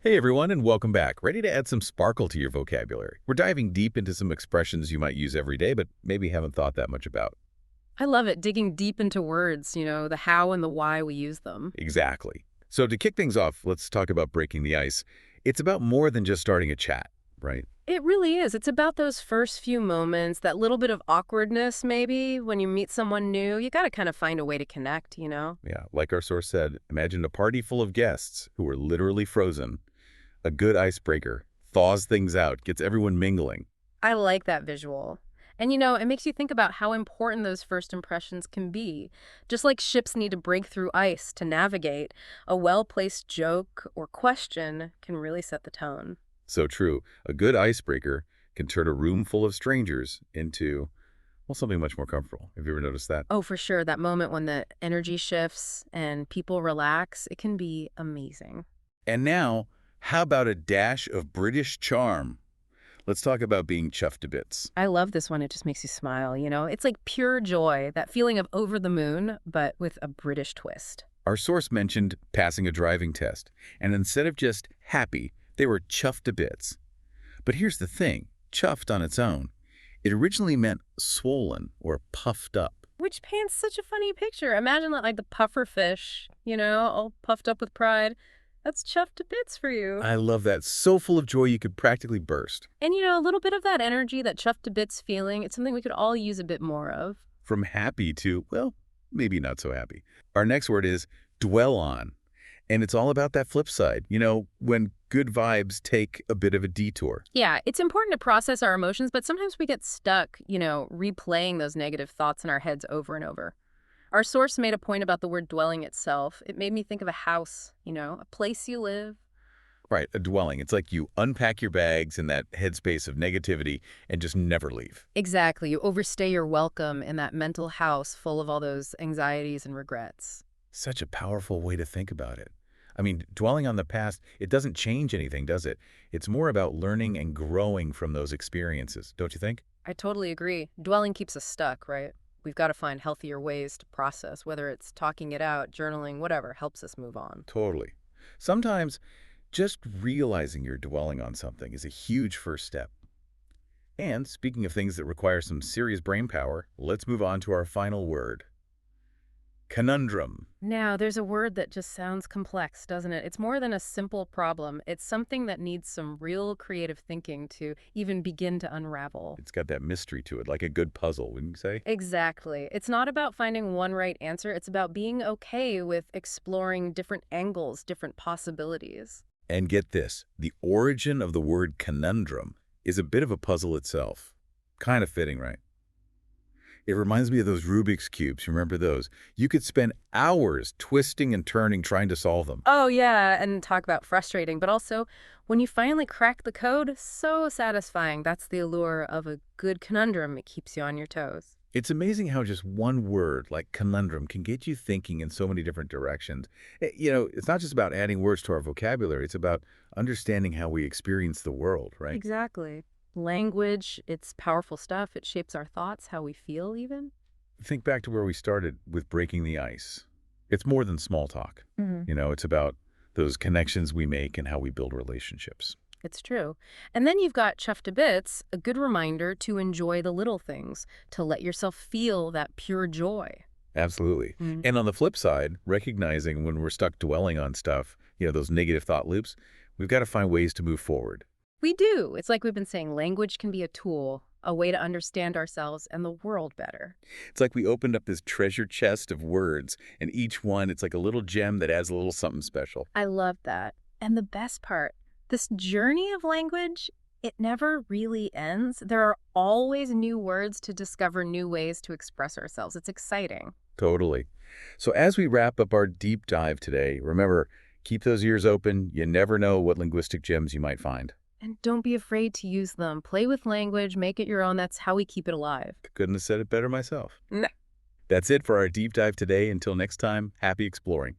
Hey everyone, and welcome back. Ready to add some sparkle to your vocabulary? We're diving deep into some expressions you might use every day, but maybe haven't thought that much about. I love it, digging deep into words, the how and the why we use them. Exactly. So to kick things off, let's talk about breaking the ice. It's about more than just starting a chat, right? It really is. It's about those first few moments, that little bit of awkwardness maybe when you meet someone new. You got to kind of find a way to connect. Yeah, like our source said, imagine a party full of guests who are literally frozen. A good icebreaker thaws things out, gets everyone mingling. I like that visual. And it makes you think about how important those first impressions can be. Just like ships need to break through ice to navigate, a well-placed joke or question can really set the tone. So true. A good icebreaker can turn a room full of strangers into, well, something much more comfortable. Have you ever noticed that? Oh, for sure. That moment when the energy shifts and people relax, it can be amazing. And now, how about a dash of British charm? Let's talk about being chuffed to bits. I love this one. It just makes you smile. It's like pure joy, that feeling of over the moon, but with a British twist. Our source mentioned passing a driving test, and instead of just happy, they were chuffed to bits. But here's the thing, chuffed on its own. It originally meant swollen or puffed up. Which paints such a funny picture. Imagine that, like the puffer fish, all puffed up with pride. That's chuffed to bits for you. I love that. So full of joy you could practically burst. And a little bit of that energy, that chuffed to bits feeling, it's something we could all use a bit more of. From happy to, well, maybe not so happy. Our next word is dwell on. And it's all about that flip side, when good vibes take a bit of a detour. Yeah, it's important to process our emotions, but sometimes we get stuck, replaying those negative thoughts in our heads over and over. Our source made a point about the word dwelling itself. It made me think of a house, a place you live. Right, a dwelling. It's like you unpack your bags in that headspace of negativity and just never leave. Exactly. You overstay your welcome in that mental house full of all those anxieties and regrets. Such a powerful way to think about it. I mean, dwelling on the past, it doesn't change anything, does it? It's more about learning and growing from those experiences, don't you think? I totally agree. Dwelling keeps us stuck, right? We've got to find healthier ways to process, whether it's talking it out, journaling, whatever helps us move on. Totally. Sometimes just realizing you're dwelling on something is a huge first step. And speaking of things that require some serious brain power, let's move on to our final word. Conundrum. Now, there's a word that just sounds complex, doesn't it? It's more than a simple problem. It's something that needs some real creative thinking to even begin to unravel. It's got that mystery to it, like a good puzzle, wouldn't you say? Exactly. It's not about finding one right answer. It's about being okay with exploring different angles, different possibilities. And get this, the origin of the word conundrum is a bit of a puzzle itself. Kind of fitting, right? It reminds me of those Rubik's Cubes. Remember those? You could spend hours twisting and turning trying to solve them. Oh, yeah, and talk about frustrating, but also when you finally crack the code, so satisfying. That's the allure of a good conundrum. It keeps you on your toes. It's amazing how just one word like conundrum can get you thinking in so many different directions. It's not just about adding words to our vocabulary. It's about understanding how we experience the world, right? Exactly. Language, it's powerful stuff. It shapes our thoughts, how we feel even. Think back to where we started with breaking the ice. It's more than small talk. It's about those connections we make and how we build relationships. It's true. And then you've got chuffed to bits, a good reminder to enjoy the little things, to let yourself feel that pure joy. Absolutely. Mm. And on the flip side, recognizing when we're stuck dwelling on stuff, those negative thought loops, we've got to find ways to move forward. We do. It's like we've been saying, language can be a tool, a way to understand ourselves and the world better. It's like we opened up this treasure chest of words, and each one, it's like a little gem that adds a little something special. I love that. And the best part, this journey of language, it never really ends. There are always new words to discover, new ways to express ourselves. It's exciting. Totally. So as we wrap up our deep dive today, remember, keep those ears open. You never know what linguistic gems you might find. And don't be afraid to use them. Play with language, make it your own. That's how we keep it alive. Couldn't have said it better myself. No. That's it for our deep dive today. Until next time, happy exploring.